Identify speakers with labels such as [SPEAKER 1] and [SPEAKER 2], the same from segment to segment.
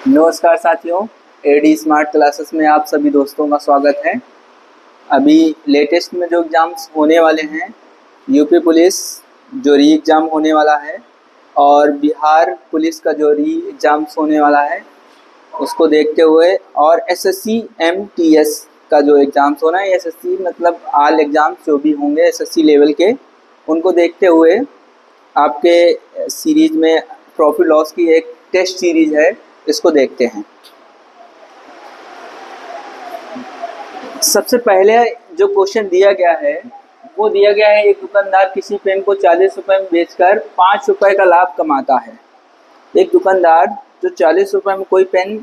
[SPEAKER 1] नमस्कार साथियों, AD smart classes में आप सभी दोस्तों का स्वागत है। अभी लेटेस्ट में जो एग्ज़ाम्स होने वाले हैं, यूपी पुलिस जो री एग्ज़ाम होने वाला है और बिहार पुलिस का जो री एग्ज़ाम्स होने वाला है, उसको देखते हुए और एसएससी एमटीएस का जो एग्ज़ाम्स होना है, एसएससी मतलब ऑल एग्ज़ाम्स जो भी होंगे एसएससी लेवल के, उनको देखते हुए आपके सीरीज़ में प्रॉफिट लॉस की एक टेस्ट सीरीज़ है, इसको देखते हैं। सबसे पहले जो क्वेश्चन दिया गया है वो दिया गया है, एक दुकानदार किसी पेन को 40 रुपये में बेचकर 5 रुपये का लाभ कमाता है। एक दुकानदार जो 40 रुपये में कोई पेन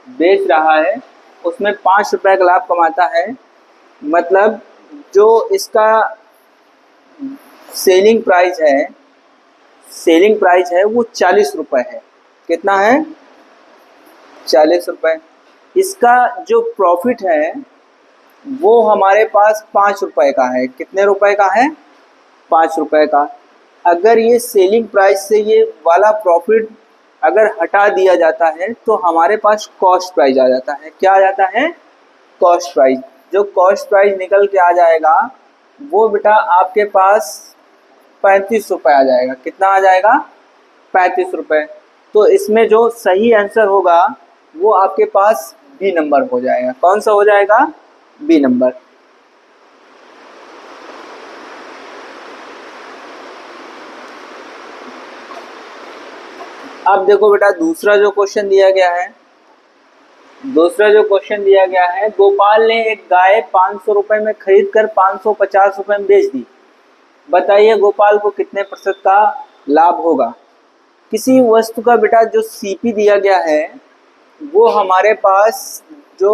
[SPEAKER 1] बेच रहा है उसमें 5 रुपये का लाभ कमाता है, मतलब जो इसका सेलिंग प्राइस है वो 40 रुपये है। कितना है? 40 रुपये। इसका जो प्रॉफिट है वो हमारे पास 5 रुपये का है। कितने रुपए का है? 5 रुपये का। अगर ये सेलिंग प्राइस से ये वाला प्रॉफिट अगर हटा दिया जाता है तो हमारे पास कॉस्ट प्राइस आ जाता है। क्या आ जाता है? Cost price. जो कॉस्ट प्राइस निकल के आ जाएगा वो बेटा आपके पास 35 रुपये आ जाएगा। कितना आ जाएगा? 35 रुपये। तो इसमें जो सही आंसर होगा वो आपके पास बी नंबर हो जाएगा। कौन सा हो जाएगा? B number. अब देखो बेटा, दूसरा जो क्वेश्चन दिया गया है, गोपाल ने एक गाय 500 रुपए में खरीद कर 550 रुपए में बेच दी। बताइए गोपाल को कितने प्रतिशत का लाभ होगा। किसी वस्तु का बेटा जो सीपी दिया गया है वो हमारे पास जो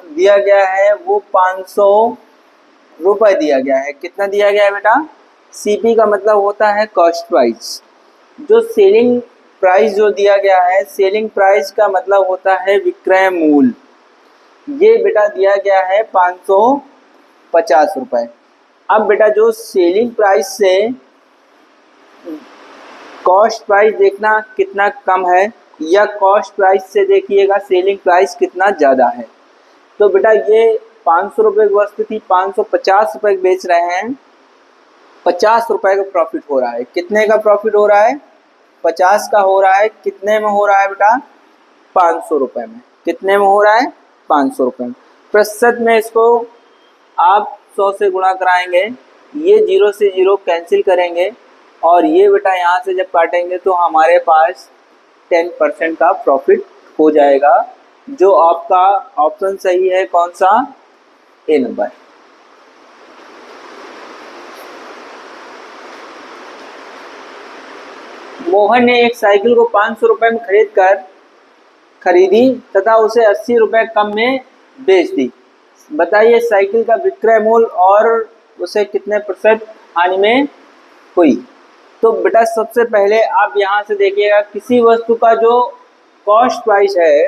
[SPEAKER 1] दिया गया है वो 500 रुपये दिया गया है। कितना दिया गया है बेटा? सीपी का मतलब होता है कॉस्ट प्राइस। जो सेलिंग प्राइस जो दिया गया है, सेलिंग प्राइस का मतलब होता है विक्रय मूल्य। ये बेटा दिया गया है 550 रुपये। अब बेटा जो सेलिंग प्राइस से कॉस्ट प्राइस देखना कितना कम है या कॉस्ट प्राइस से देखिएगा सेलिंग प्राइस कितना ज़्यादा है। तो बेटा ये 500 रुपये की वस्तु थी, 550 रुपये बेच रहे हैं, 50 रुपये का प्रॉफिट हो रहा है। कितने का प्रॉफिट हो रहा है? 50 का हो रहा है। कितने में हो रहा है बेटा? 500 रुपये में। कितने में हो रहा है? 500 रुपये में। प्रतिशत में इसको आप 100 से गुणा कराएंगे, ये 0 से 0 कैंसिल करेंगे और ये बेटा यहाँ से जब काटेंगे तो हमारे पास 10% का प्रॉफिट हो जाएगा। जो आपका ऑप्शन सही है कौन सा? ए नंबर। मोहन ने एक साइकिल को 500 रुपये में खरीदी तथा उसे 80 रुपये कम में बेच दी। बताइए साइकिल का विक्रय मूल्य और उसे कितने प्रतिशत हानि में हुई। तो बेटा सबसे पहले आप यहाँ से देखिएगा, किसी वस्तु का जो कॉस्ट प्राइस है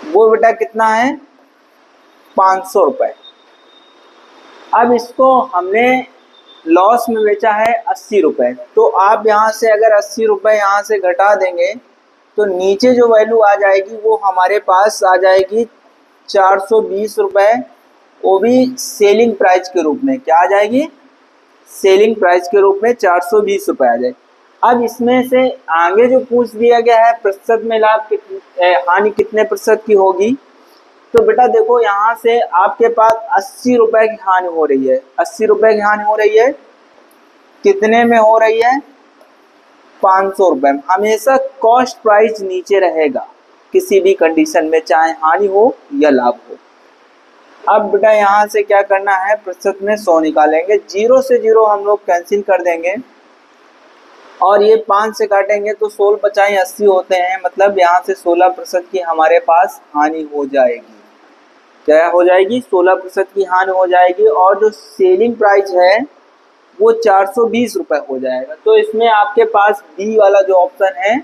[SPEAKER 1] वो बेटा कितना है? 500 रुपये। अब इसको हमने लॉस में बेचा है 80 रुपये। तो आप यहाँ से अगर 80 रुपये यहाँ से घटा देंगे तो नीचे जो वैल्यू आ जाएगी वो हमारे पास आ जाएगी 420 रुपये, वो भी सेलिंग प्राइस के रूप में। क्या आ जाएगी? सेलिंग प्राइस के रूप में 420 रुपये आ जाएगी। अब इसमें से आगे जो पूछ दिया गया है प्रतिशत में लाभ हानि कितने प्रतिशत की होगी, तो बेटा देखो यहाँ से आपके पास 80 रुपये की हानि हो रही है। 80 रुपये की हानि हो रही है। कितने में हो रही है? 500 रुपये में। हमेशा कॉस्ट प्राइस नीचे रहेगा किसी भी कंडीशन में, चाहे हानि हो या लाभ हो। अब बेटा यहाँ से क्या करना है, प्रतिशत में 100 निकालेंगे, 0 से 0 हम लोग कैंसिल कर देंगे और ये 5 से काटेंगे तो 16 बचाएं 80 होते हैं, मतलब यहाँ से 16% की हमारे पास हानि हो जाएगी। क्या हो जाएगी? 16% की हानि हो जाएगी और जो सेलिंग प्राइस है वो 420 रुपये हो जाएगा। तो इसमें आपके पास बी वाला जो ऑप्शन है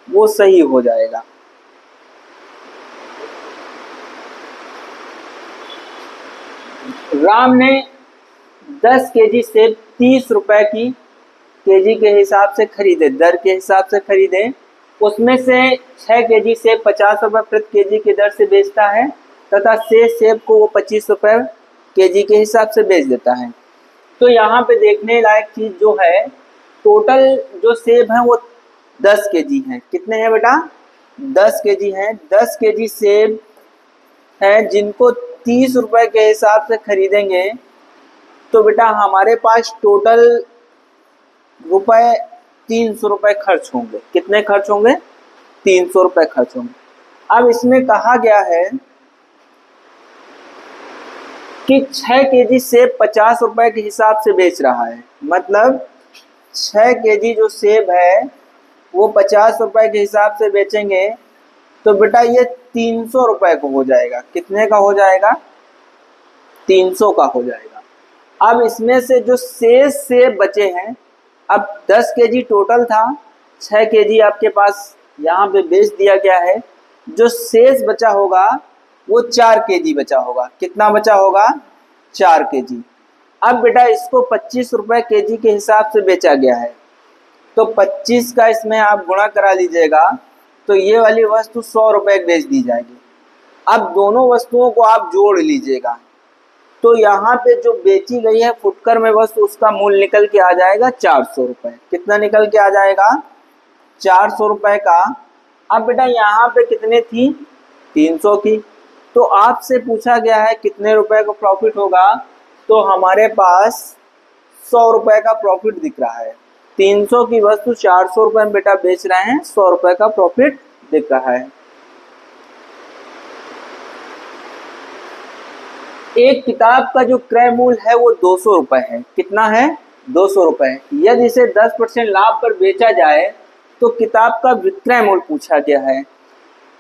[SPEAKER 1] वो सही हो जाएगा। राम ने 10 केजी सेब 30 रुपये की केजी के हिसाब से खरीदे, दर के हिसाब से खरीदे उसमें से 6 केजी सेब 50 रुपये प्रति केजी की दर से बेचता है तथा शेष सेब को वो 25 रुपये केजी के हिसाब से बेच देता है। तो यहाँ पे देखने लायक चीज जो है, टोटल जो सेब है वो 10 केजी हैं। कितने हैं बेटा? 10 केजी हैं। 10 केजी सेब हैं जिनको 30 रुपये के हिसाब से खरीदेंगे तो बेटा हमारे पास टोटल रुपए 300 रुपये खर्च होंगे। कितने खर्च होंगे? 300 रुपये खर्च होंगे। अब इसमें कहा गया है कि 6 केजी सेब 50 रुपये के हिसाब से बेच रहा है, मतलब 6 केजी जो सेब है वो 50 रुपये के हिसाब से बेचेंगे तो बेटा ये 300 रुपये को हो जाएगा। कितने का हो जाएगा? 300 का हो जाएगा। अब इसमें से जो शेष सेब बचे हैं, अब 10 केजी टोटल था, 6 केजी आपके पास यहाँ पे बेच दिया गया है, जो शेष बचा होगा वो 4 केजी बचा होगा। कितना बचा होगा? 4 केजी। अब बेटा इसको 25 रुपये केजी के हिसाब से बेचा गया है, तो 25 का इसमें आप गुणा करा लीजिएगा तो ये वाली वस्तु 100 रुपये बेच दी जाएगी। अब दोनों वस्तुओं को आप जोड़ लीजिएगा तो यहाँ पे जो बेची गई है फुटकर में वस्तु, उसका मूल्य निकल के आ जाएगा 400 रुपये। कितना निकल के आ जाएगा? 400 रुपये का। अब बेटा यहाँ पे कितने थी? 300 की। तो आपसे पूछा गया है कितने रुपए का प्रॉफिट होगा, तो हमारे पास 100 रुपये का प्रॉफिट दिख रहा है। 300 की वस्तु 400 रुपये में बेटा बेच रहे हैं, 100 रुपये का प्रॉफिट दिख रहा है। एक किताब का जो क्रय मूल्य है वो 200 रुपये है। कितना है? 200 रुपये। यदि इसे 10% लाभ पर बेचा जाए तो किताब का विक्रय मूल्य पूछा गया है।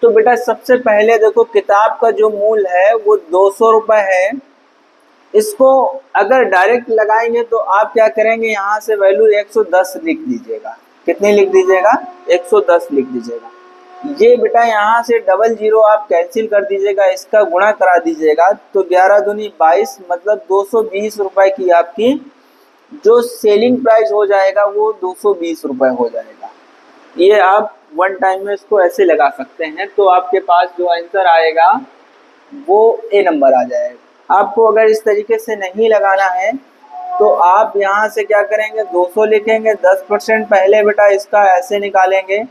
[SPEAKER 1] तो बेटा सबसे पहले देखो, किताब का जो मूल्य है वो 200 रुपये है। इसको अगर डायरेक्ट लगाएंगे तो आप क्या करेंगे, यहाँ से वैल्यू 110 लिख दीजिएगा। कितनी लिख दीजिएगा? 110 लिख दीजिएगा। ये बेटा यहाँ से 00 आप कैंसिल कर दीजिएगा, इसका गुणा करा दीजिएगा तो 11 दूनी 22, मतलब 220 रुपये की आपकी जो सेलिंग प्राइस हो जाएगा वो 220 रुपये हो जाएगा। ये आप वन टाइम में इसको ऐसे लगा सकते हैं तो आपके पास जो आंसर आएगा वो ए नंबर आ जाएगा। आपको अगर इस तरीके से नहीं लगाना है तो आप यहाँ से क्या करेंगे, 200 लिखेंगे, 10% पहले बेटा इसका ऐसे निकालेंगे,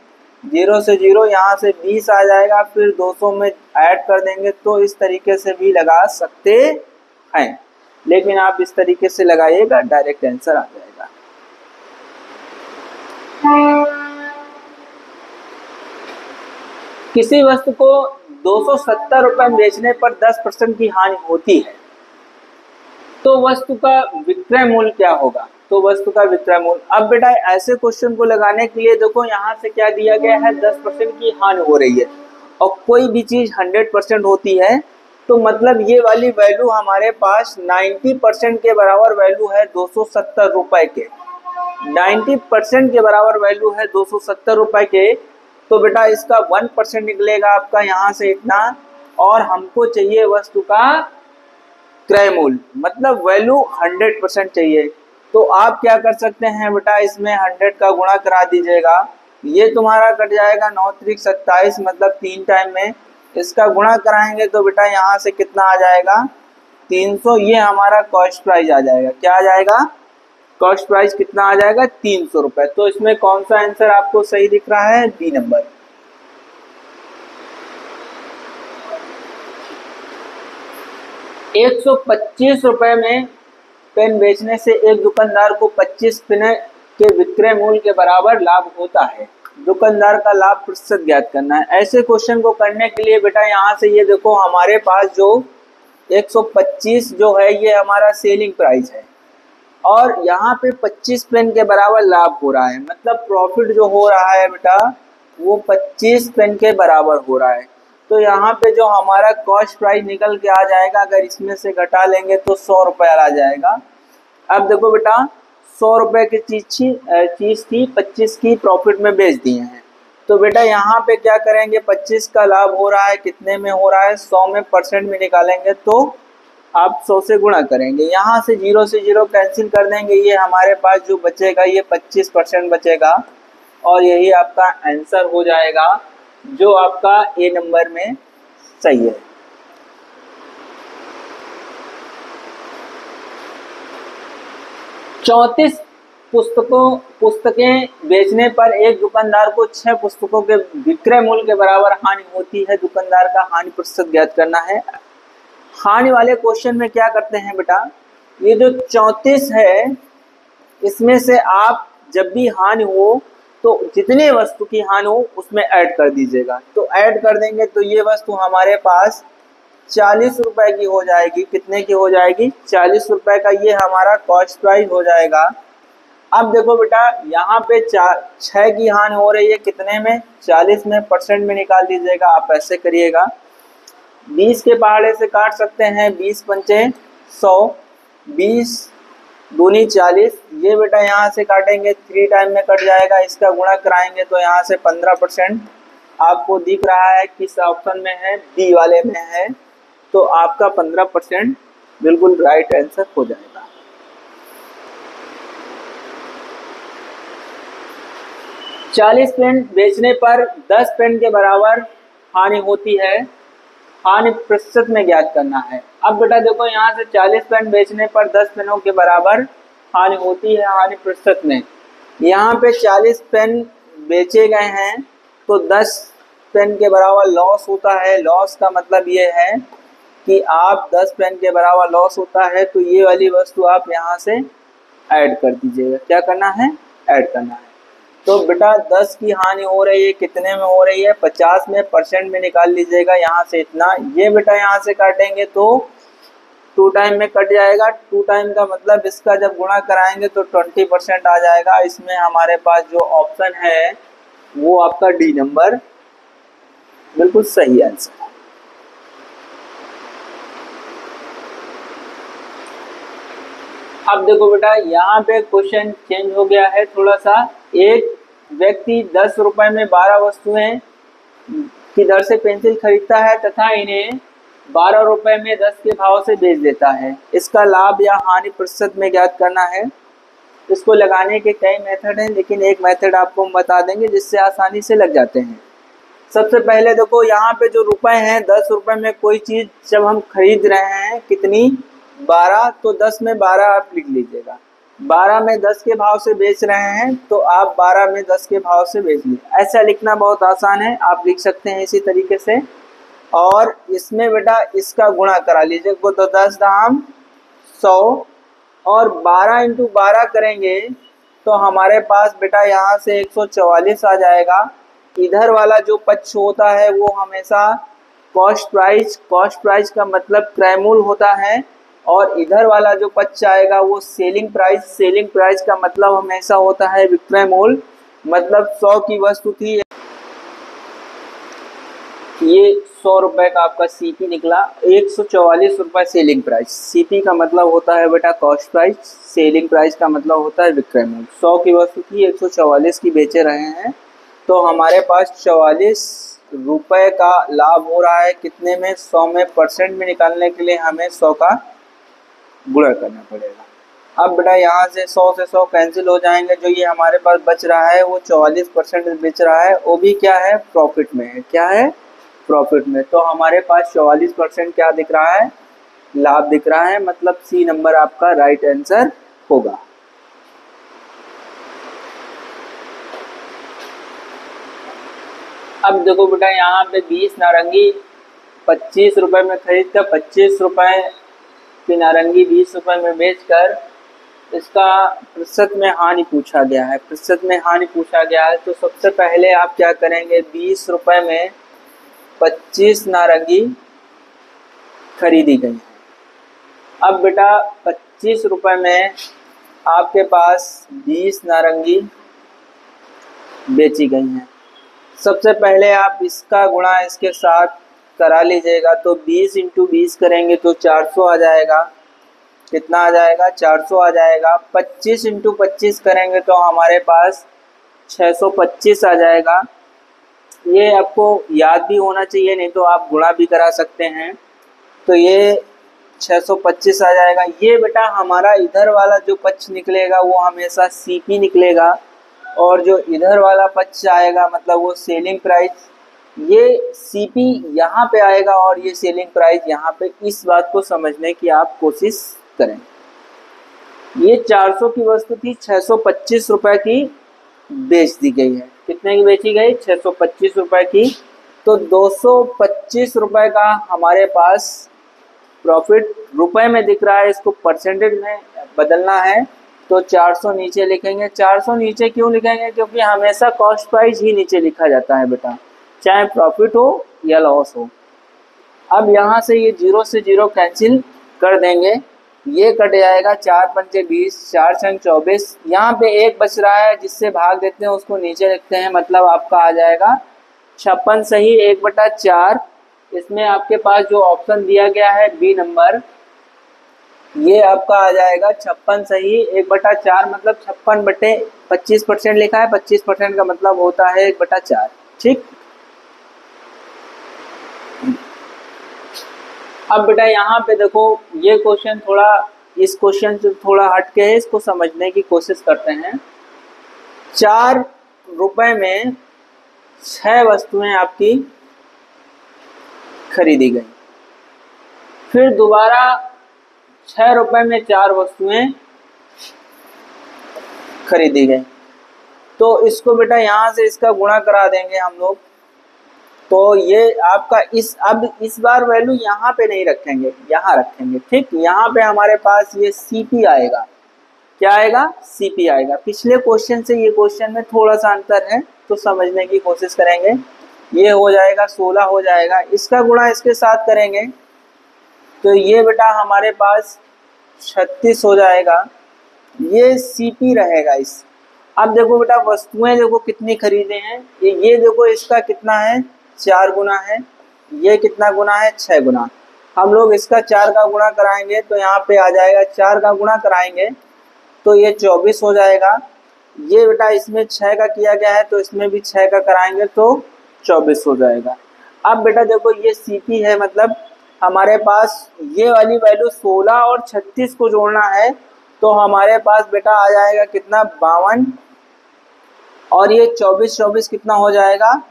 [SPEAKER 1] 0 से 0, यहाँ से 20 आ जाएगा, फिर 200 में ऐड कर देंगे। तो इस तरीके से भी लगा सकते हैं, लेकिन आप इस तरीके से लगाइएगा डायरेक्ट आंसर आ जाएगा। किसी वस्तु को 270 रुपये में बेचने पर 10% की हानि होती है तो वस्तु का विक्रय मूल्य क्या होगा? तो वस्तु का विक्रय मूल्य। अब बेटा ऐसे क्वेश्चन को लगाने के लिए देखो यहाँ से क्या दिया गया है, 10% की हानि हो रही है और कोई भी चीज 100% होती है तो मतलब ये वाली वैल्यू हमारे पास 90% के बराबर वैल्यू है 270 रुपये के। 90% के बराबर वैल्यू है 270 रुपये के, तो बेटा इसका 1% निकलेगा आपका यहाँ से इतना, और हमको चाहिए वस्तु का क्रय मूल्य, मतलब वैल्यू 100% चाहिए। तो आप क्या कर सकते हैं बेटा, इसमें 100 का गुणा करा दीजिएगा, ये तुम्हारा कट जाएगा 9 त्रिक 27, मतलब 3 टाइम में इसका गुणा कराएंगे तो बेटा यहाँ से कितना आ जाएगा, 300। ये हमारा कॉस्ट प्राइस आ जाएगा। क्या आ जाएगा? कॉस्ट प्राइस कितना आ जाएगा? 300 रुपये। तो इसमें कौन सा आंसर आपको सही दिख रहा है? B number. ₹125 में पेन बेचने से एक दुकानदार को 25 पेन के विक्रय मूल्य के बराबर लाभ होता है। दुकानदार का लाभ प्रतिशत ज्ञात करना है। ऐसे क्वेश्चन को करने के लिए बेटा यहाँ से ये देखो, हमारे पास जो 125 जो है ये हमारा सेलिंग प्राइस है और यहाँ पे 25 पेन के बराबर लाभ हो रहा है, मतलब प्रॉफिट जो हो रहा है बेटा वो 25 पेन के बराबर हो रहा है। तो यहाँ पे जो हमारा कॉस्ट प्राइस निकल के आ जाएगा, अगर इसमें से घटा लेंगे तो 100 रुपये आ जाएगा। अब देखो बेटा 100 रुपये की चीज़ थी, 25 की प्रॉफिट में बेच दिए हैं। तो बेटा यहाँ पे क्या करेंगे, 25 का लाभ हो रहा है, कितने में हो रहा है, 100 में परसेंट में निकालेंगे तो आप 100 से गुणा करेंगे, यहाँ से 0 से 0 कैंसिल कर देंगे, ये हमारे पास जो बचेगा ये 25% बचेगा। और यही आपका आंसर हो जाएगा जो आपका ए नंबर में सही है। चौंतीस पुस्तकें बेचने पर एक दुकानदार को 6 पुस्तकों के विक्रय मूल्य के बराबर हानि होती है। दुकानदार का हानि प्रतिशत ज्ञात करना है। हानि वाले क्वेश्चन में क्या करते हैं बेटा, ये जो 34 है इसमें से आप जब भी हानि हो तो जितने वस्तु की हानि हो उसमें ऐड कर दीजिएगा। तो ऐड कर देंगे तो ये वस्तु हमारे पास 40 रुपए की हो जाएगी। कितने की हो जाएगी? 40 रुपए का ये हमारा कॉस्ट प्राइस हो जाएगा। अब देखो बेटा, यहाँ पे 6 की हानि हो रही है, कितने में? 40 में, परसेंट में निकाल दीजिएगा। आप ऐसे करिएगा, 20 के पहाड़े से काट सकते हैं, 20 पंचे 100, 20 दूनी 40। ये बेटा यहाँ से काटेंगे 3 टाइम में कट जाएगा। इसका गुणा कराएंगे तो यहाँ से 15% आपको दिख रहा है किस ऑप्शन में है? डी वाले में है। तो आपका 15% बिल्कुल राइट आंसर हो जाएगा। चालीस पेन बेचने पर 10 पेन के बराबर हानि होती है। हानि प्रतिशत में ज्ञात करना है। अब बेटा देखो, यहाँ से 40 पेन बेचने पर 10 पेनों के बराबर हानि होती है। हानि प्रतिशत में यहाँ पे 40 पेन बेचे गए हैं तो 10 पेन के बराबर लॉस होता है। लॉस का मतलब ये है कि आप 10 पेन के बराबर लॉस होता है तो ये वाली वस्तु आप यहाँ से ऐड कर दीजिएगा। क्या करना है? ऐड करना है। तो बेटा 10 की हानि हो रही है, कितने में हो रही है? 50 में, परसेंट में निकाल लीजिएगा यहाँ से इतना। ये बेटा यहाँ से काटेंगे तो 2 टाइम में कट जाएगा। 2 टाइम का मतलब इसका जब गुणा कराएंगे तो 20% आ जाएगा। इसमें हमारे पास जो ऑप्शन है वो आपका डी नंबर बिल्कुल सही आंसर है। अब देखो बेटा, यहाँ पे क्वेश्चन चेंज हो गया है थोड़ा सा। एक व्यक्ति 10 रुपए में 12 वस्तुएं की दर से पेंसिल खरीदता है तथा इन्हें 12 रुपए में 10 के भाव से बेच देता है। इसका लाभ या हानि प्रतिशत में ज्ञात करना है। इसको लगाने के कई मेथड हैं, लेकिन एक मेथड आपको हम बता देंगे जिससे आसानी से लग जाते हैं। सबसे पहले देखो, यहाँ पे जो रुपए हैं, 10 रुपए में कोई चीज जब हम खरीद रहे हैं, कितनी? 12, तो 10 में 12 आप लिख लीजिएगा। 12 में 10 के भाव से बेच रहे हैं तो आप 12 में 10 के भाव से बेच लीजिए। ऐसा लिखना बहुत आसान है, आप लिख सकते हैं इसी तरीके से। और इसमें बेटा इसका गुणा करा लीजिए, तो 10 दाम 100 और 12 इंटू 12 करेंगे तो हमारे पास बेटा यहाँ से 144 आ जाएगा। इधर वाला जो पक्ष होता है वो हमेशा कॉस्ट प्राइस का मतलब क्रय मूल्य होता है, और इधर वाला जो पक्ष आएगा वो सेलिंग प्राइस का मतलब हमेशा होता है विक्रय मूल्य। मतलब 100 की वस्तु थी, ये 100 रुपए का आपका सीपी निकला, 144 रुपए सेलिंग प्राइस। सीपी का मतलब होता है बेटा कॉस्ट प्राइस, सेलिंग प्राइस का मतलब होता है विक्रय मूल्य। 100 की वस्तु थी, 144 की बेचे रहे हैं तो हमारे पास 44 रुपए का लाभ हो रहा है। कितने में? 100 में। परसेंट में निकालने के लिए हमें 100 का गुणा करना पड़ेगा। अब बेटा यहाँ से 100 से 100 कैंसिल हो जाएंगे। जो ये हमारे पास बच रहा है वो 44% बेच रहा है, वो भी क्या है? प्रॉफिट में है। क्या है? प्रॉफिट में। तो हमारे पास 44% क्या दिख रहा है? लाभ दिख रहा है। मतलब सी नंबर आपका राइट आंसर होगा। अब देखो बेटा, यहाँ पे 20 नारंगी 25 रुपए में खरीद कर 25 रुपए की नारंगी 20 रुपए में बेचकर इसका प्रतिशत में हानि पूछा गया है। प्रतिशत में हानि पूछा गया है तो सबसे पहले आप क्या करेंगे? 20 रुपए में 25 नारंगी खरीदी गई है। अब बेटा 25 रुपए में आपके पास 20 नारंगी बेची गई हैं। सबसे पहले आप इसका गुणा इसके साथ करा लीजिएगा, तो 20 इंटू 20 करेंगे तो 400 आ जाएगा। कितना आ जाएगा? 400 आ जाएगा। 25 इंटू 25 करेंगे तो हमारे पास 625 आ जाएगा। ये आपको याद भी होना चाहिए, नहीं तो आप गुणा भी करा सकते हैं। तो ये 625 आ जाएगा। ये बेटा हमारा इधर वाला जो पक्ष निकलेगा वो हमेशा सीपी निकलेगा। और जो इधर वाला पक्ष आएगा मतलब वो सेलिंग प्राइस, ये सीपी यहाँ पे आएगा और ये सेलिंग प्राइस यहाँ पे। इस बात को समझने की आप कोशिश करें। ये 400 की वस्तु थी, 625 रुपए की बेच दी गई है। कितने की बेची गई? 625 रुपए की। तो 225 रुपए का हमारे पास प्रॉफिट रुपए में दिख रहा है, इसको परसेंटेज में बदलना है तो 400 नीचे लिखेंगे। 400 नीचे क्यों लिखेंगे? क्योंकि हमेशा कॉस्ट प्राइस ही नीचे लिखा जाता है बेटा, चाहे प्रॉफिट हो या लॉस हो। अब यहाँ से ये 0 से 0 कैंसिल कर देंगे, ये कट जाएगा। 4 पंचे 20, 4 छंग 24। यहाँ पे एक बच रहा है जिससे भाग देते हैं, उसको नीचे लिखते हैं, मतलब आपका आ जाएगा 56 सही 1/4। इसमें आपके पास जो ऑप्शन दिया गया है बी नंबर, ये आपका आ जाएगा 56 सही 1/4, मतलब 56/25% लिखा है। 25% का मतलब होता है 1/4। ठीक। अब बेटा यहाँ पे देखो, ये क्वेश्चन थोड़ा इस क्वेश्चन से थोड़ा हटके है, इसको समझने की कोशिश करते हैं। 4 रुपए में 6 वस्तुएं आपकी खरीदी गई, फिर दोबारा 6 रुपए में 4 वस्तुएं खरीदी गई। तो इसको बेटा यहाँ से इसका गुणा करा देंगे हम लोग। तो ये आपका अब इस बार वैल्यू यहाँ पे नहीं रखेंगे, यहाँ रखेंगे। ठीक। यहाँ पे हमारे पास ये सीपी आएगा। क्या आएगा? सीपी आएगा। पिछले क्वेश्चन से ये क्वेश्चन में थोड़ा सा अंतर है, तो समझने की कोशिश करेंगे। ये हो जाएगा 16 हो जाएगा, इसका गुणा इसके साथ करेंगे तो ये बेटा हमारे पास 36 हो जाएगा। ये सीपी रहेगा इस। अब देखो बेटा वस्तुएं देखो कितनी खरीदे हैं, ये देखो इसका कितना है 4 गुना है, ये कितना गुना है 6 गुना। हम लोग इसका 4 का गुणा कराएंगे तो यहाँ पे आ जाएगा, 4 का गुणा कराएंगे तो ये 24 हो जाएगा। ये बेटा इसमें 6 का किया गया है तो इसमें भी 6 का कराएंगे तो 24 हो जाएगा। अब बेटा देखो ये सीपी है, मतलब हमारे पास ये वाली वैल्यू 16 और 36 को जोड़ना है तो हमारे पास बेटा आ जाएगा कितना 52, और ये 24 कितना हो जाएगा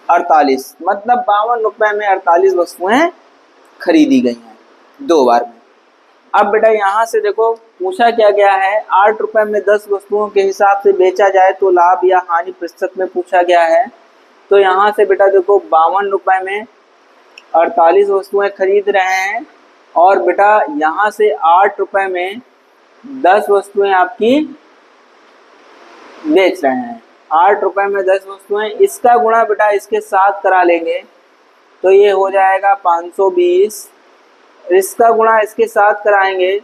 [SPEAKER 1] 48, मतलब 52 रुपए में 48 वस्तुएं खरीदी गई हैं 2 बार में। अब बेटा यहाँ से देखो पूछा क्या गया है, 8 रुपए में 10 वस्तुओं के हिसाब से बेचा जाए तो लाभ या हानि प्रतिशत में पूछा गया है। तो यहाँ से बेटा देखो 52 रुपए में 48 वस्तुएं खरीद रहे हैं, और बेटा यहाँ से 8 रुपए में 10 वस्तुएं आपकी बेच रहे हैं। 8 रुपए में 10 वस्तुएं, इसका गुणा बेटा इसके साथ करा लेंगे तो ये हो जाएगा 520। इसका गुणा इसके साथ कराएंगे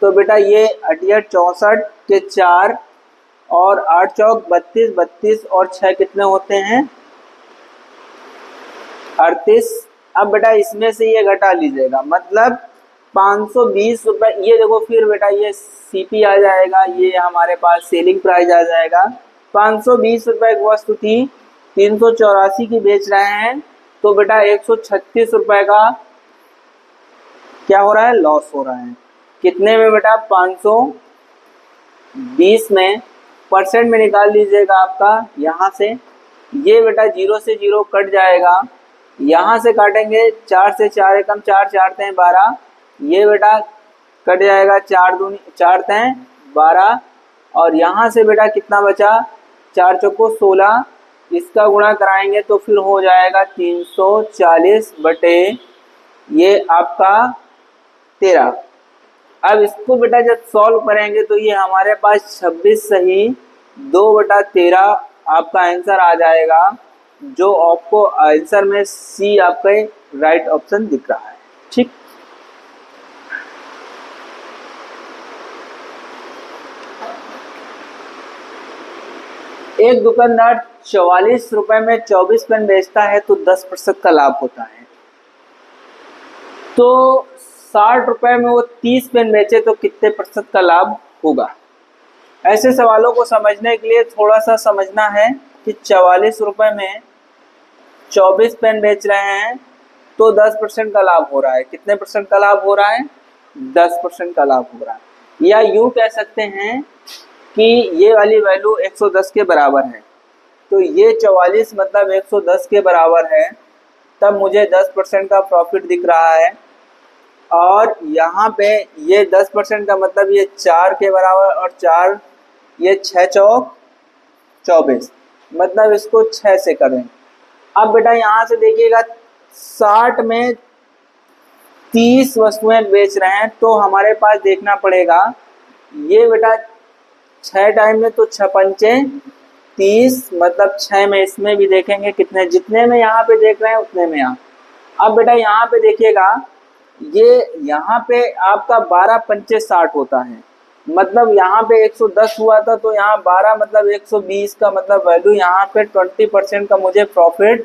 [SPEAKER 1] तो बेटा ये 88 64 के 4 और 8 चौक 32, 32 और 6 कितने होते हैं 38। अब बेटा इसमें से ये घटा लीजिएगा, मतलब 520 रुपए। ये देखो फिर बेटा ये सीपी आ जाएगा, ये हमारे पास सेलिंग प्राइस आ जाएगा। 520 रुपए की वस्तु थी, 384 की बेच रहे हैं तो बेटा 136 रुपए का क्या हो रहा है, लॉस हो रहा है। कितने में बेटा 520 में, परसेंट में निकाल लीजिएगा आपका यहाँ से। ये बेटा 0 से 0 कट जाएगा, यहाँ से काटेंगे 4 से 4 एकम 4, 4 तें 12, ये बेटा कट जाएगा 4 दूनी 4 तें 12, और यहाँ से बेटा कितना बचा 4 चौको 16, इसका गुणा कराएंगे तो फिर हो जाएगा 340 बटे ये आपका 13। अब इसको बेटा जब सॉल्व करेंगे तो ये हमारे पास 26 सही 2/13 आपका आंसर आ जाएगा, जो आपको आंसर में सी आपका राइट ऑप्शन दिख रहा है। ठीक। एक दुकानदार 44 रुपए में 24 पेन बेचता है तो 10% का लाभ होता है। तो 60 रुपए में वो 30 पेन बेचे तो कितने प्रतिशत का लाभ होगा। ऐसे सवालों को समझने के लिए थोड़ा सा समझना है कि 44 रुपए में 24 पेन बेच रहे हैं तो 10% का लाभ हो रहा है। कितने परसेंट का लाभ हो रहा है, 10% का लाभ हो रहा है। या यूं कह सकते हैं कि ये वाली वैल्यू 110 के बराबर है, तो ये 44 मतलब 110 के बराबर है, तब मुझे 10% का प्रॉफिट दिख रहा है। और यहाँ पे ये 10% का मतलब ये 4 के बराबर, और 4 ये 6 चौक 24, मतलब इसको 6 से करें। अब बेटा यहाँ से देखिएगा 60 में 30 वस्तुएं बेच रहे हैं, तो हमारे पास देखना पड़ेगा ये बेटा 6 टाइम में, तो 6 पंचे 30, मतलब 6 में इसमें भी देखेंगे कितने, जितने में यहाँ पे देख रहे हैं उतने में यहाँ। अब बेटा यहाँ पे देखिएगा ये यहाँ पे आपका 12 पंचे 60 होता है, मतलब यहाँ पे 110 हुआ था, तो यहाँ 12 मतलब 120 का मतलब वैल्यू यहाँ पे 20% का मुझे प्रॉफिट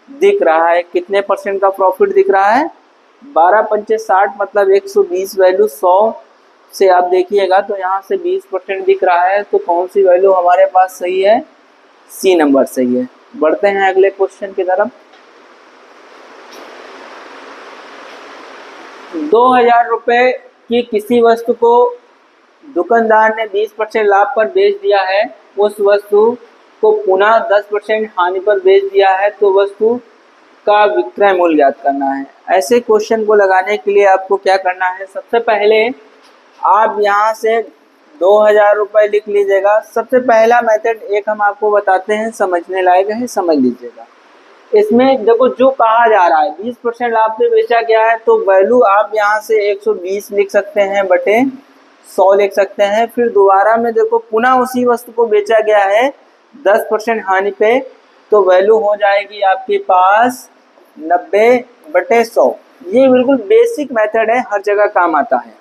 [SPEAKER 1] दिख रहा है। कितने परसेंट का प्रॉफिट दिख रहा है? 12 पंचे 60 मतलब 120 वैल्यू 100 से आप देखिएगा तो यहाँ से 20% दिख रहा है। तो कौन सी वैल्यू हमारे पास सही है? सी नंबर सही है। बढ़ते हैं अगले क्वेश्चन की तरफ। 2000 रुपये की किसी वस्तु को दुकानदार ने 20% लाभ पर बेच दिया है, उस वस्तु को पुनः 10% हानि पर बेच दिया है, तो वस्तु का विक्रय मूल्य ज्ञात करना है। ऐसे क्वेश्चन को लगाने के लिए आपको क्या करना है? सबसे पहले आप यहाँ से 2000 रुपये लिख लीजिएगा। सबसे पहला मेथड एक हम आपको बताते हैं, समझने लायक है, समझ लीजिएगा। इसमें देखो जो कहा जा रहा है 20% लाभ पे बेचा गया है, तो वैल्यू आप यहाँ से 120 लिख सकते हैं बटे 100 लिख सकते हैं। फिर दोबारा में देखो पुनः उसी वस्तु को बेचा गया है 10% हानि पे, तो वैल्यू हो जाएगी आपके पास 90 बटे 100। ये बिल्कुल बेसिक मेथड है, हर जगह काम आता है।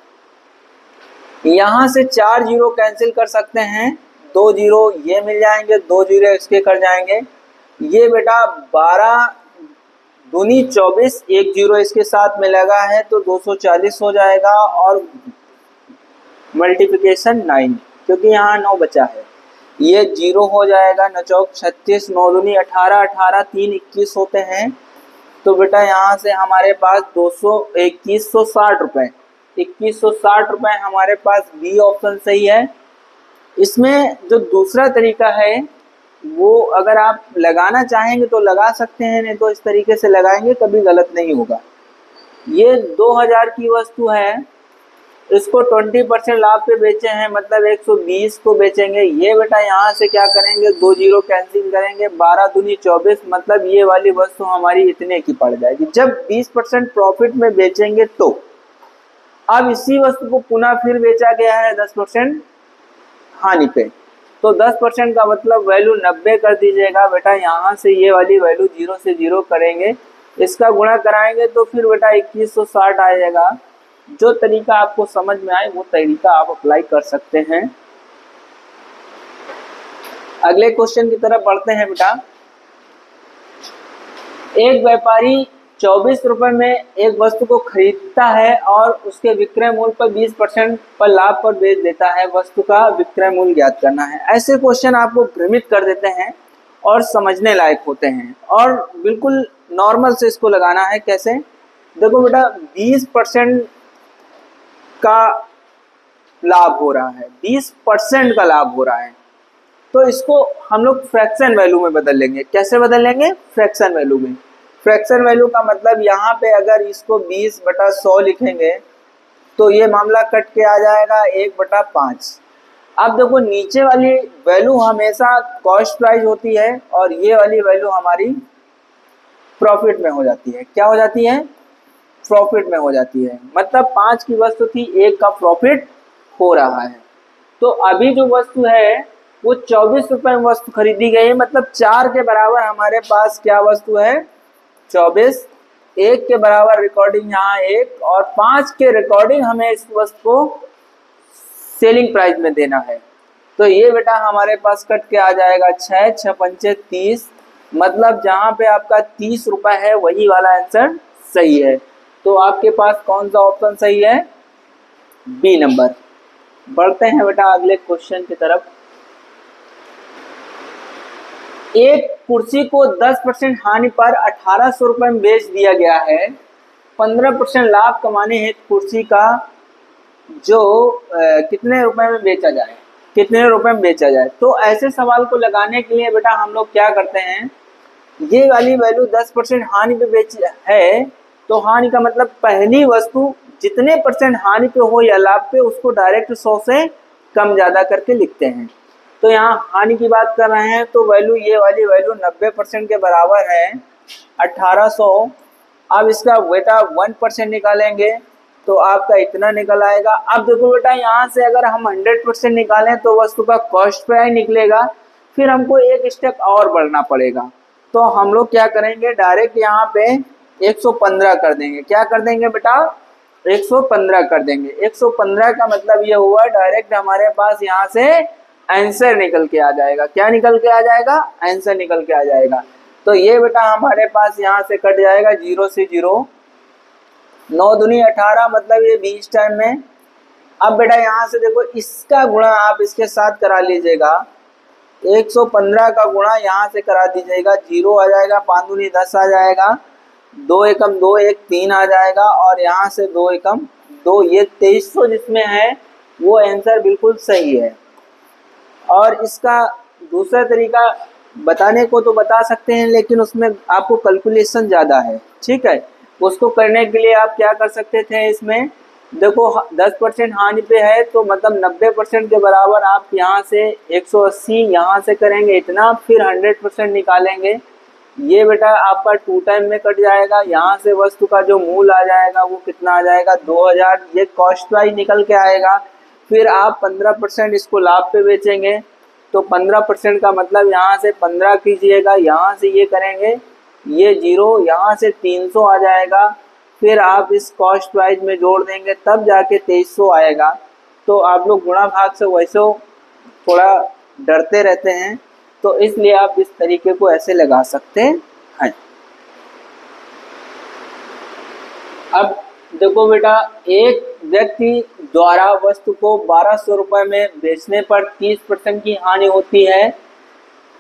[SPEAKER 1] यहाँ से 4 जीरो कैंसिल कर सकते हैं, 2 जीरो ये मिल जाएंगे, 2 जीरो इसके कर जाएंगे। ये बेटा 12 दूनी 24, 1 जीरो इसके साथ में लगा है तो 240 हो जाएगा, और मल्टीप्लिकेशन 9 क्योंकि यहाँ 9 बचा है, ये 0 हो जाएगा। 9 चौक 36, 9 दूनी 18, 18 3 21 होते हैं। तो बेटा यहाँ से हमारे पास 2160 रुपये, 2160 रुपये हमारे पास बी ऑप्शन सही है। इसमें जो दूसरा तरीका है वो अगर आप लगाना चाहेंगे तो लगा सकते हैं, नहीं तो इस तरीके से लगाएंगे कभी गलत नहीं होगा। ये 2000 की वस्तु है, इसको 20% लाभ पे बेचे हैं, मतलब 120 को बेचेंगे। ये बेटा यहाँ से क्या करेंगे, 2 जीरो कैंसिल करेंगे, 12 दूनी 24, मतलब ये वाली वस्तु हमारी इतने की पड़ जाएगी। जब 20% प्रॉफिट में बेचेंगे तो अब इसी वस्तु को पुनः फिर बेचा गया है 10% हानि पे, तो 10% का मतलब वैल्यू 90 कर दीजिएगा बेटा। यहाँ से ये वाली वैल्यू 0 से 0 करेंगे, इसका गुणा कराएंगे तो फिर बेटा 2160 आएगा। जो तरीका आपको समझ में आए वो तरीका आप अप्लाई कर सकते हैं। अगले क्वेश्चन की तरफ बढ़ते हैं बेटा। एक व्यापारी 24 रुपए में एक वस्तु को खरीदता है और उसके विक्रय मूल्य पर 20% पर लाभ पर बेच देता है, वस्तु का विक्रय मूल्य ज्ञात करना है। ऐसे क्वेश्चन आपको भ्रमित कर देते हैं और समझने लायक होते हैं, और बिल्कुल नॉर्मल से इसको लगाना है। कैसे? देखो बेटा 20% का लाभ हो रहा है, 20% का लाभ हो रहा है, तो इसको हम लोग फ्रैक्शन वैल्यू में बदल लेंगे। कैसे बदल लेंगे? फ्रैक्शन वैल्यू में। फ्रैक्शन वैल्यू का मतलब यहाँ पे अगर इसको 20 बटा 100 लिखेंगे तो ये मामला कट के आ जाएगा 1 बटा 5। अब देखो नीचे वाली वैल्यू हमेशा कॉस्ट प्राइस होती है और ये वाली वैल्यू हमारी प्रॉफिट में हो जाती है। क्या हो जाती है? प्रॉफिट में हो जाती है। मतलब 5 की वस्तु थी, 1 का प्रॉफिट हो रहा है। तो अभी जो वस्तु है वो 24 रुपए में वस्तु खरीदी गई है, मतलब 4 के बराबर हमारे पास क्या वस्तु है? 24। 1 के बराबर रिकॉर्डिंग यहाँ 1, और 5 के रिकॉर्डिंग हमें इस वस्तु को सेलिंग प्राइस में देना है। तो ये बेटा हमारे पास कट के आ जाएगा 6, 6 पंचे 30, मतलब जहाँ पे आपका 30 रुपए है वही वाला आंसर सही है। तो आपके पास कौन सा ऑप्शन सही है? B number. बढ़ते हैं बेटा अगले क्वेश्चन की तरफ। एक कुर्सी को 10% हानि पर 1800 रुपये में बेच दिया गया है। 15% लाभ कमाने हेतु कुर्सी का जो कितने रुपए में बेचा जाए? कितने रुपए में बेचा जाए। तो ऐसे सवाल को लगाने के लिए बेटा हम लोग क्या करते हैं, ये वाली वैल्यू 10% हानि पे बेच है, तो हानि का मतलब पहली वस्तु जितने परसेंट हानि पे हो या लाभ पे उसको डायरेक्ट 100 से कम ज्यादा करके लिखते हैं। तो यहाँ हानि की बात कर रहे हैं तो वैल्यू ये वाली वैल्यू 90% के बराबर है 1800। अब इसका बेटा 1% निकालेंगे तो आपका इतना निकल आएगा। अब देखो बेटा यहाँ से अगर हम 100% निकालें तो वस्तु का कॉस्ट प्राइस निकलेगा, फिर हमको एक स्टेप और बढ़ना पड़ेगा। तो हम लोग क्या करेंगे, डायरेक्ट यहाँ पे 115 कर देंगे। क्या कर देंगे बेटा, 115 कर देंगे। 115 का मतलब ये हुआ डायरेक्ट हमारे पास यहाँ से आंसर निकल के आ जाएगा। क्या निकल के आ जाएगा, आंसर निकल के आ जाएगा। तो ये बेटा हमारे पास यहाँ से कट जाएगा 0 से 0, 9 दूनी 18 मतलब ये 20 टाइम में। अब बेटा यहाँ से देखो इसका गुणा आप इसके साथ करा लीजिएगा, 115 का गुणा यहाँ से करा दीजिएगा, 0 आ जाएगा, 5 दूनी 10 आ जाएगा, 2 एकम 2 1 3 आ जाएगा और यहाँ से 2 एकम 2, ये 2300 जिसमें है वो आंसर बिल्कुल सही है। और इसका दूसरा तरीका बताने को तो बता सकते हैं लेकिन उसमें आपको कैलकुलेशन ज़्यादा है, ठीक है। उसको करने के लिए आप क्या कर सकते थे, इसमें देखो 10% हानि पे है तो मतलब 90% के बराबर आप यहाँ से 180 यहाँ से करेंगे इतना, फिर 100% निकालेंगे। ये बेटा आपका 2 टाइम में कट जाएगा। यहाँ से वस्तु का जो मूल आ जाएगा वो कितना आ जाएगा, 2000, ये कॉस्ट प्राइस निकल के आएगा। फिर आप 15% इसको लाभ पे बेचेंगे तो 15% का मतलब यहाँ से 15 कीजिएगा, यहाँ से ये करेंगे, ये 0, यहाँ से 300 आ जाएगा, फिर आप इस कॉस्ट प्राइस में जोड़ देंगे तब जाके 2300 आएगा। तो आप लोग गुणा भाग से वैसे थोड़ा डरते रहते हैं तो इसलिए आप इस तरीके को ऐसे लगा सकते हैं। अब देखो बेटा, एक व्यक्ति द्वारा वस्तु को 1200 रुपये में बेचने पर 30% की हानि होती है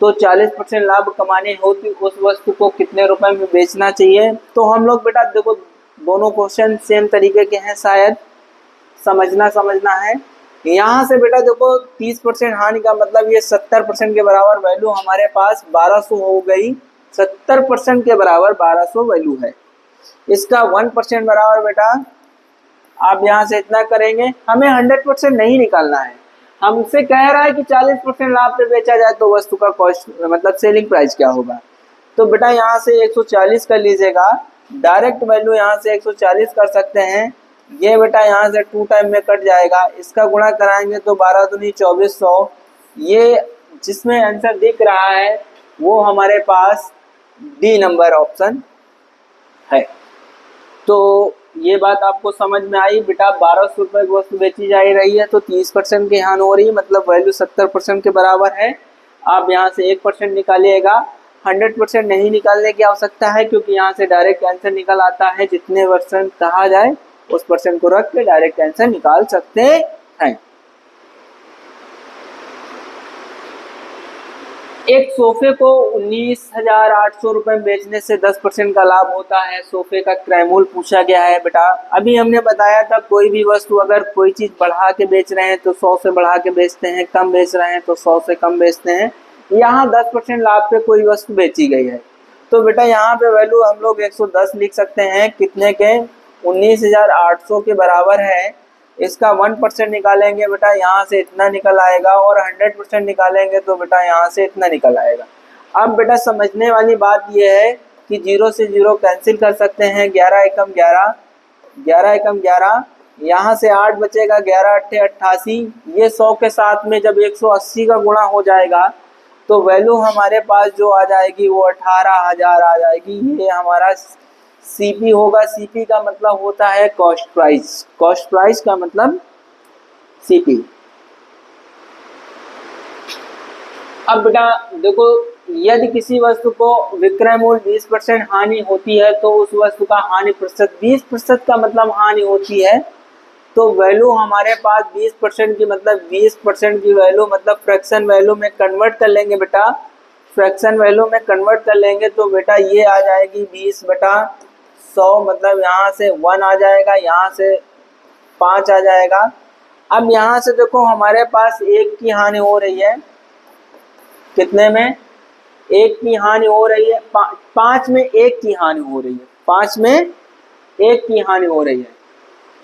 [SPEAKER 1] तो 40% लाभ कमाने होती उस वस्तु को कितने रुपए में बेचना चाहिए। तो हम लोग बेटा देखो दोनों क्वेश्चन सेम तरीके के हैं, शायद समझना है। यहाँ से बेटा देखो 30% हानि का मतलब ये 70% के बराबर वैल्यू हमारे पास 1200 हो गई, 70% के बराबर 1200 वैल्यू है। इसका 1% बराबर बेटा आप यहाँ से इतना करेंगे, हमें 100% नहीं निकालना है, हमसे कह रहा है कि 40% लाभ पे बेचा जाए तो वस्तु का कॉस्ट मतलब सेलिंग प्राइस क्या होगा। तो बेटा यहाँ से 140 कर लीजिएगा, डायरेक्ट वैल्यू यहाँ से 140 कर सकते हैं। ये बेटा यहाँ से 2 टाइम में कट जाएगा, इसका गुणा कराएंगे तो 12 दूनी 2400। ये जिसमें आंसर दिख रहा है वो हमारे पास डी नंबर ऑप्शन है। तो ये बात आपको समझ में आई बेटा, 1200 रुपये की वस्तु बेची जा रही है तो 30% की हानि हो रही है, मतलब वैल्यू 70% के बराबर है। आप यहाँ से 1% निकालिएगा, 100% नहीं निकालने की आवश्यकता है क्योंकि यहाँ से डायरेक्ट आंसर निकल आता है। जितने परसेंट कहा जाए उस परसेंट को रख के डायरेक्ट आंसर निकाल सकते हैं। एक सोफे को 19,800 रुपये में बेचने से 10% का लाभ होता है। सोफे का क्रय मूल्य पूछा गया है बेटा। अभी हमने बताया था कोई भी वस्तु अगर कोई चीज बढ़ा के बेच रहे हैं तो 100 से बढ़ा के बेचते हैं, कम बेच रहे हैं तो 100 से कम बेचते हैं। यहाँ 10% लाभ पे कोई वस्तु बेची गई है तो बेटा यहाँ पे वैल्यू हम लोग 110 लिख सकते हैं, कितने के, 19,800 के बराबर है। इसका 1% निकालेंगे बेटा यहाँ से इतना निकल आएगा और 100% निकालेंगे तो बेटा यहाँ से इतना निकल आएगा। अब बेटा समझने वाली बात यह है कि 0 से 0 कैंसिल कर सकते हैं, 11 एकम 11, 11 एकम 11, यहाँ से 8 बचेगा, 11 अट्ठे 88। ये 100 के साथ में जब 180 का गुणा हो जाएगा तो वैल्यू हमारे पास जो आ जाएगी वो 18,000 आ जाएगी। ये हमारा सीपी होगा। सीपी का मतलब होता है कॉस्ट प्राइस, कॉस्ट प्राइस का मतलब सीपी। अब बेटा देखो, यदि किसी वस्तु को विक्रय मूल्य 20% हानि होती है तो उस वस्तु का हानि प्रतिशत 20% का मतलब हानि होती है तो वैल्यू हमारे पास 20% की मतलब 20% की वैल्यू मतलब फ्रैक्शन वैल्यू में कन्वर्ट कर लेंगे बेटा। फ्रैक्शन वैल्यू में कन्वर्ट कर लेंगे तो बेटा ये आ जाएगी 20/100, मतलब यहाँ से 1 आ जाएगा, यहाँ से 5 आ जाएगा अब यहाँ से देखो हमारे पास एक की हानि हो रही है, कितने में, एक की हानि हो रही है, 5 में एक की हानि हो रही है, 5 में एक की हानि हो रही है।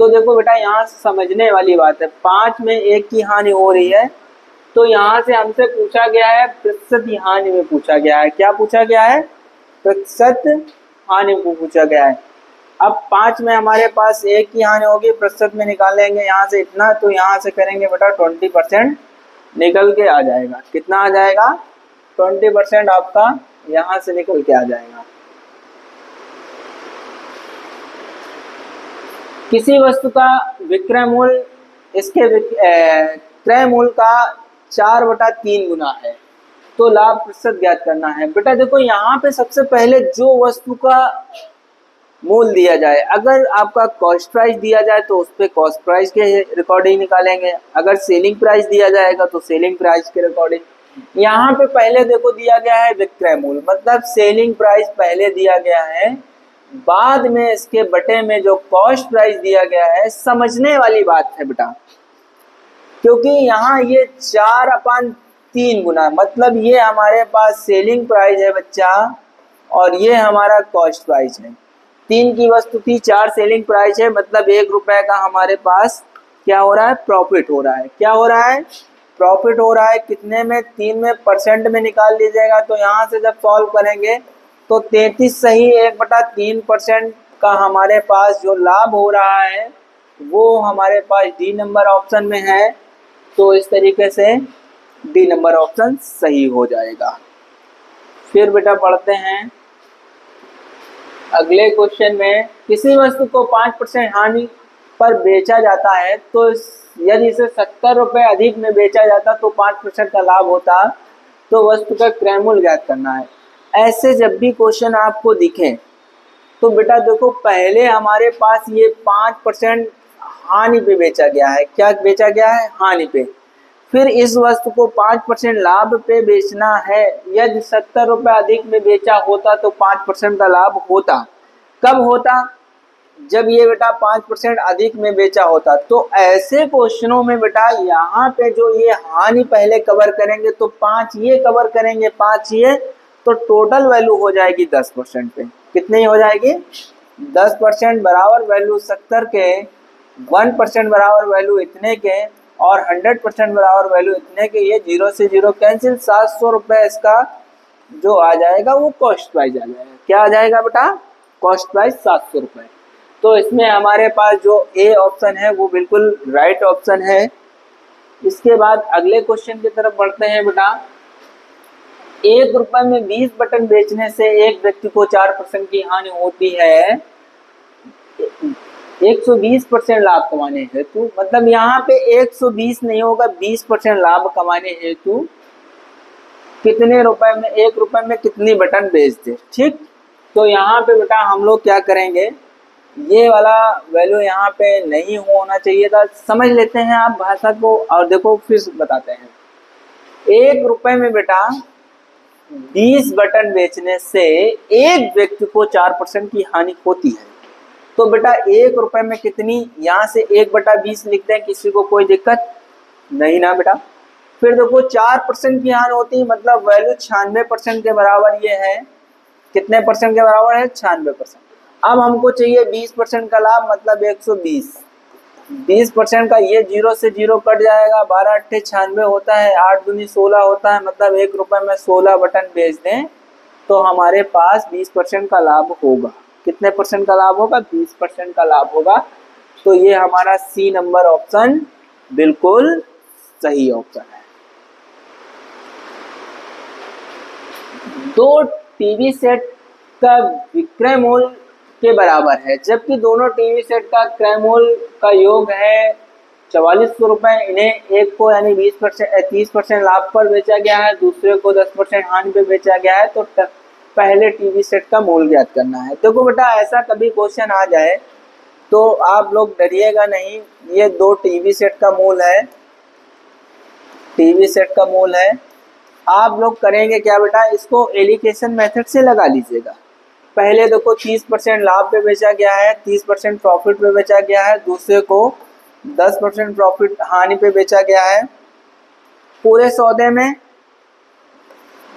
[SPEAKER 1] तो देखो बेटा यहाँ से समझने वाली बात है, 5 में एक की हानि हो रही है, तो यहाँ से हमसे पूछा गया है प्रतिशत हानि में पूछा गया है। क्या पूछा गया है? प्रतिशत हानि को पूछा गया है। अब 5 में हमारे पास एक की हानि होगी, प्रतिशत में निकालेंगे यहाँ से इतना, तो यहाँ से करेंगे बेटा 20% निकल के आ जाएगा। कितना आ जाएगा? 20% आपका यहाँ से निकल के आ जाएगा। किसी वस्तु का विक्रय मूल्य इसके क्रय मूल्य का 4/3 गुना है, तो लाभ प्रतिशत ज्ञात करना है। बेटा देखो यहाँ पे सबसे पहले जो वस्तु का मूल्य दिया जाए, अगर आपका कॉस्ट प्राइस दिया जाए तो उस पर कॉस्ट प्राइस के रिकॉर्डिंग निकालेंगे, अगर सेलिंग प्राइस दिया जाएगा तो सेलिंग प्राइस के रिकॉर्डिंग। यहाँ पे पहले देखो दिया गया है विक्रय मूल्य, मतलब सेलिंग प्राइस पहले दिया गया है, बाद में इसके बटे में जो कॉस्ट प्राइस दिया गया है। समझने वाली बात है बेटा, क्योंकि यहाँ ये 4/3 गुना, मतलब ये हमारे पास सेलिंग प्राइस है बच्चा, और ये हमारा कॉस्ट प्राइस है। 3 की वस्तु थी, 4 सेलिंग प्राइस है, मतलब 1 रुपए का हमारे पास क्या हो रहा है? प्रॉफिट हो रहा है। क्या हो रहा है? प्रॉफिट हो रहा है। कितने में? 3 में परसेंट में निकाल लीजिएगा, तो यहाँ से जब सॉल्व करेंगे तो 33 सही 1/3% का हमारे पास जो लाभ हो रहा है वो हमारे पास डी नंबर ऑप्शन में है। तो इस तरीके से डी नंबर ऑप्शन सही हो जाएगा। फिर बेटा पढ़ते हैं अगले क्वेश्चन में, किसी वस्तु को 5% हानि पर बेचा जाता है, तो यदि इसे 70 रुपए अधिक में बेचा जाता तो 5% का लाभ होता, तो वस्तु का क्रय मूल्य ज्ञात करना है। ऐसे जब भी क्वेश्चन आपको दिखे तो बेटा देखो पहले हमारे पास ये 5% हानि पे बेचा गया है। क्या बेचा गया है? हानि पे। फिर इस वस्तु को 5% लाभ पे बेचना है। यदि 70 रुपए अधिक में बेचा होता तो 5% का लाभ होता। कब होता? जब ये बेटा 5% अधिक में बेचा होता। तो ऐसे क्वेश्चनों में बेटा यहाँ पे जो ये हानि पहले कवर करेंगे तो 5 ये कवर करेंगे, 5 ये, तो टोटल वैल्यू हो जाएगी 10% पे। कितनी हो जाएगी? 10% बराबर वैल्यू 70 के, 1% बराबर वैल्यू इतने के, और 100% बराबर वैल्यू इतने के। ये 0 से 0 कैंसिल, 700 रुपए इसका जो आ जाएगा वो कॉस्ट प्राइस आ जाएगा। क्या आ जाएगा बेटा? कॉस्ट प्राइस 700 रुपए। तो इसमें हमारे पास जो ए ऑप्शन है वो बिल्कुल राइट ऑप्शन है। इसके बाद अगले क्वेश्चन की तरफ बढ़ते हैं बेटा। 1 रुपए में 20 बटन बेचने से एक व्यक्ति को 4% की हानि होती है। 120% लाभ कमाने हेतु, मतलब यहाँ पे 120 नहीं होगा, 20% लाभ कमाने हेतु कितने रुपए में, 1 रुपए में कितनी बटन बेच दे। ठीक, तो यहाँ पे बेटा हम लोग क्या करेंगे, ये वाला वैल्यू यहाँ पे नहीं होना चाहिए था। समझ लेते हैं आप भाषा को और देखो फिर बताते हैं। 1 रुपए में बेटा 20 बटन बेचने से एक व्यक्ति को 4% की हानि होती है। तो बेटा 1 रुपए में कितनी, यहाँ से 1/20 लिख दें, किसी को कोई दिक्कत नहीं ना बेटा। फिर देखो 4% की हानि होती है, मतलब वैल्यू 96% के बराबर ये है। कितने परसेंट के बराबर है? 96%। अब हमको चाहिए 20% का लाभ, मतलब 120। 20% का ये 0 से 0 कट जाएगा, 12 8 96 होता है, 8 दूनी 16 होता है, मतलब 1 रुपए में 16 बटन बेच दें तो हमारे पास 20% का लाभ होगा। कितने परसेंट का लाभ होगा? 20% का लाभ होगा। तो ये हमारा सी नंबर ऑप्शन बिल्कुल सही ऑप्शन है। 2 टीवी सेट का विक्रय मूल्य के बराबर है, जबकि दोनों टीवी सेट का क्रय मूल्य का योग है 4400 रुपए। इन्हें एक को यानी 30% लाभ पर बेचा गया है, दूसरे को 10% हानि पे बेचा गया है। तो पहले टीवी सेट का मूल्य ज्ञात करना है। देखो बेटा ऐसा कभी क्वेश्चन आ जाए तो आप लोग डरिएगा नहीं। ये 2 टीवी सेट का मूल्य है, टीवी सेट का मूल्य है। आप लोग करेंगे क्या बेटा, इसको एलिकेशन मेथड से लगा लीजिएगा। पहले देखो 30% लाभ पे बेचा गया है, 30% प्रॉफिट पे बेचा गया है, दूसरे को 10% प्रॉफिट हानि पे बेचा गया है। पूरे सौदे में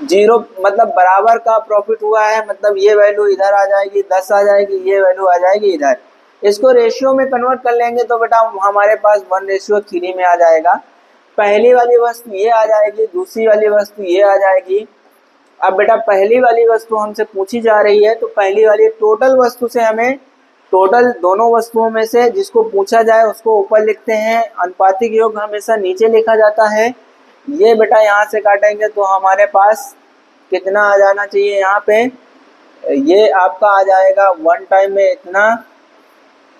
[SPEAKER 1] 0 मतलब बराबर का प्रॉफिट हुआ है, मतलब ये वैल्यू इधर आ जाएगी 10 आ जाएगी, ये वैल्यू आ जाएगी इधर। इसको रेशियो में कन्वर्ट कर लेंगे तो बेटा हमारे पास 1:3 में आ जाएगा। पहली वाली वस्तु ये आ जाएगी, दूसरी वाली वस्तु ये आ जाएगी। अब बेटा पहली वाली वस्तु हमसे पूछी जा रही है, तो पहली वाली टोटल वस्तु से हमें टोटल दोनों वस्तुओं में से जिसको पूछा जाए उसको ऊपर लिखते हैं, अनुपातिक योग हमेशा नीचे लिखा जाता है। ये बेटा यहाँ से काटेंगे तो हमारे पास कितना आ जाना चाहिए, यहाँ पे ये आपका आ जाएगा 1 टाइम में इतना,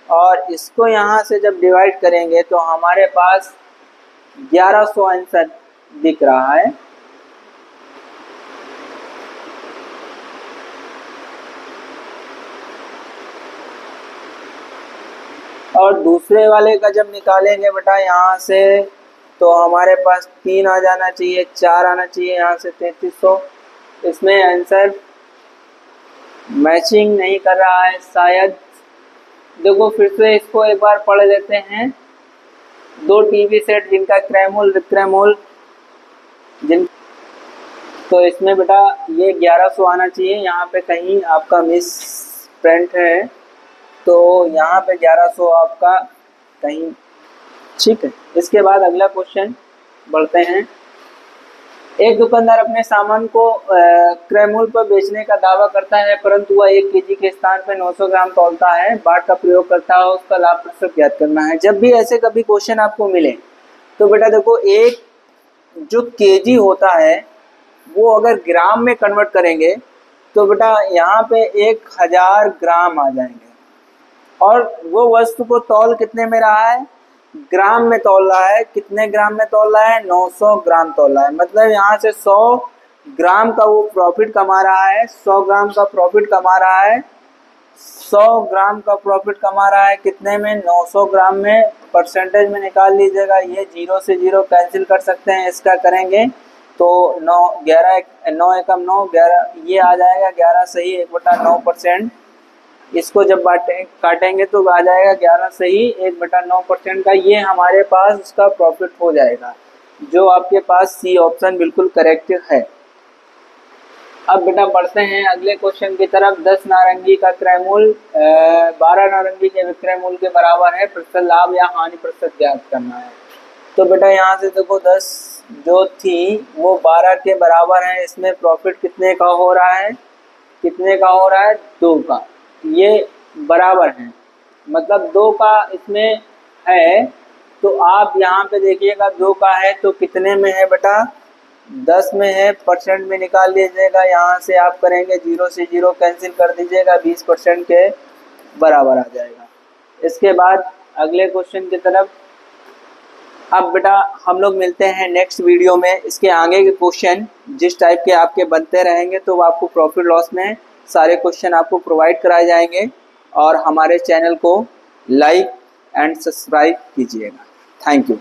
[SPEAKER 1] और इसको यहाँ से जब डिवाइड करेंगे तो हमारे पास 1100 आंसर दिख रहा है। और दूसरे वाले का जब निकालेंगे बेटा यहाँ से तो हमारे पास 3 आ जाना चाहिए, 4 आना चाहिए, यहाँ से 3300। इसमें आंसर मैचिंग नहीं कर रहा है शायद। देखो फिर से इसको एक बार पढ़ लेते हैं। 2 टीवी सेट जिनका क्रय मूल्य विक्रय मूल्य तो इसमें बेटा ये 1100 आना चाहिए, यहाँ पे कहीं आपका मिस प्रिंट है तो यहाँ पे 1100 आपका कहीं, ठीक है। इसके बाद अगला क्वेश्चन बढ़ते हैं। एक दुकानदार अपने सामान को क्रय मूल्य पर बेचने का दावा करता है, परंतु वह 1 केजी के स्थान पर 900 ग्राम तौलता है, बाट का प्रयोग करता है, उसका लाभ प्रतिशत ज्ञात करना है। जब भी ऐसे कभी क्वेश्चन आपको मिले तो बेटा देखो, एक जो केजी होता है वो अगर ग्राम में कन्वर्ट करेंगे तो बेटा यहाँ पे 1000 ग्राम आ जाएंगे, और वो वस्तु को तौल कितने में रहा है, ग्राम में तौल रहा है। कितने ग्राम में तौल रहा है, 900 ग्राम तौल रहा है। मतलब यहाँ से 100 ग्राम का वो प्रॉफिट कमा रहा है, 100 ग्राम का प्रॉफिट कमा रहा है, 100 ग्राम का प्रॉफिट कमा रहा है कितने में, 900 ग्राम में। परसेंटेज में निकाल लीजिएगा, ये 0 से 0 कैंसिल कर सकते हैं, इसका करेंगे तो 9 11 9 एकम 9 11 ये आ जाएगा 11 सही 1/9%। इसको जब काटेंगे तो आ जाएगा 11 सही 1/9% का, ये हमारे पास उसका प्रॉफिट हो जाएगा, जो आपके पास सी ऑप्शन बिल्कुल करेक्ट है। अब बेटा बढ़ते हैं अगले क्वेश्चन की तरफ। 10 नारंगी का क्रय मूल्य 12 नारंगी के विक्रय मूल्य के बराबर है, प्रतिशत लाभ या हानि प्रतिशत ज्ञात करना है। तो बेटा यहाँ से देखो 10 जो थी वो 12 के बराबर है, इसमें प्रॉफिट कितने का हो रहा है, कितने का हो रहा है, 2 का। ये बराबर है मतलब 2 का इसमें है, तो आप यहाँ पे देखिएगा 2 का है तो कितने में है बेटा, 10 में है, परसेंट में निकाल लीजिएगा। यहाँ से आप करेंगे 0 से 0 कैंसिल कर दीजिएगा, 20% के बराबर आ जाएगा। इसके बाद अगले क्वेश्चन की तरफ। अब बेटा हम लोग मिलते हैं नेक्स्ट वीडियो में। इसके आगे के क्वेश्चन जिस टाइप के आपके बनते रहेंगे तो आपको प्रॉफिट लॉस में सारे क्वेश्चन आपको प्रोवाइड कराए जाएंगे, और हमारे चैनल को लाइक एंड सब्सक्राइब कीजिएगा। Thank you.